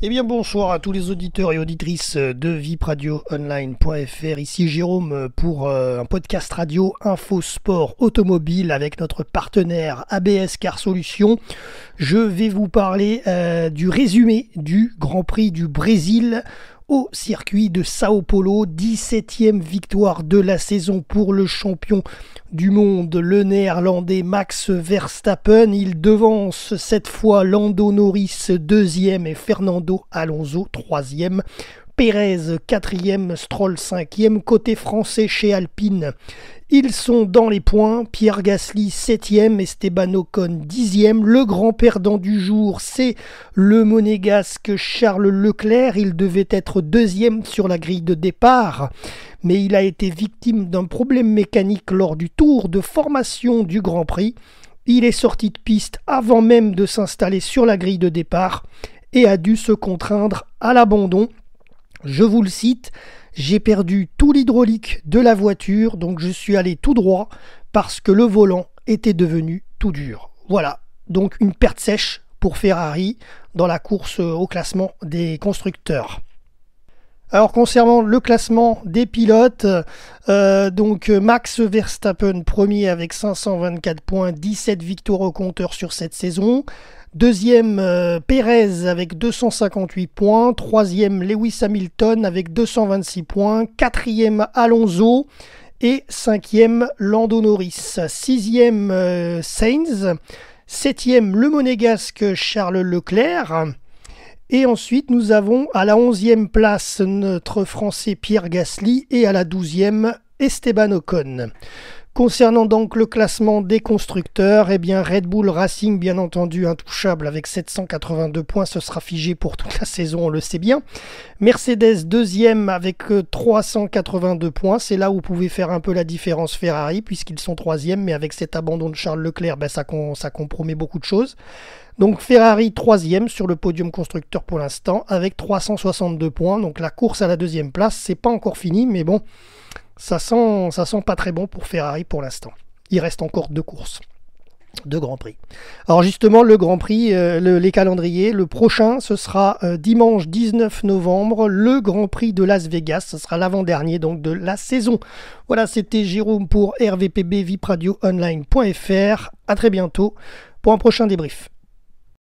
Eh bien bonsoir à tous les auditeurs et auditrices de vipradioonline.fr. Ici Jérôme pour un podcast radio Info Sport Automobile avec notre partenaire ABS Car Solutions. Je vais vous parler du résumé du Grand Prix du Brésil au circuit de Sao Paulo. 17e victoire de la saison pour le champion du monde, le néerlandais Max Verstappen. Il devance cette fois Lando Norris 2e et Fernando Alonso 3e. Pérez 4e, Stroll 5e. Côté français chez Alpine, ils sont dans les points. Pierre Gasly 7e, Esteban Ocon 10e. Le grand perdant du jour, c'est le monégasque Charles Leclerc. Il devait être 2e sur la grille de départ, mais il a été victime d'un problème mécanique lors du tour de formation du Grand Prix. Il est sorti de piste avant même de s'installer sur la grille de départ et a dû se contraindre à l'abandon. Je vous le cite: j'ai perdu tout l'hydraulique de la voiture, donc je suis allé tout droit parce que le volant était devenu tout dur. Voilà, donc une perte sèche pour Ferrari dans la course au classement des constructeurs. Alors concernant le classement des pilotes, donc Max Verstappen premier avec 524 points, 17 victoires au compteur sur cette saison. Deuxième, Pérez avec 258 points. Troisième, Lewis Hamilton avec 226 points. Quatrième, Alonso. Et cinquième, Lando Norris. Sixième, Sainz. Septième, le monégasque Charles Leclerc. Et ensuite, nous avons à la 11e place notre Français Pierre Gasly et à la 12e, Esteban Ocon. Concernant donc le classement des constructeurs, eh bien Red Bull Racing, bien entendu intouchable avec 782 points, ce sera figé pour toute la saison, on le sait bien. Mercedes deuxième avec 382 points, c'est là où vous pouvez faire un peu la différence Ferrari puisqu'ils sont troisième, mais avec cet abandon de Charles Leclerc, ça compromet beaucoup de choses. Donc Ferrari troisième sur le podium constructeur pour l'instant avec 362 points, donc la course à la deuxième place, c'est pas encore fini, mais bon, ça sent pas très bon pour Ferrari pour l'instant. Il reste encore 2 courses, 2 Grands Prix. Alors justement, le Grand Prix, les calendriers, le prochain, ce sera dimanche 19 novembre, le Grand Prix de Las Vegas. Ce sera l'avant-dernier donc de la saison. Voilà, c'était Jérôme pour RVPB, vipradioonline.fr. À très bientôt pour un prochain débrief.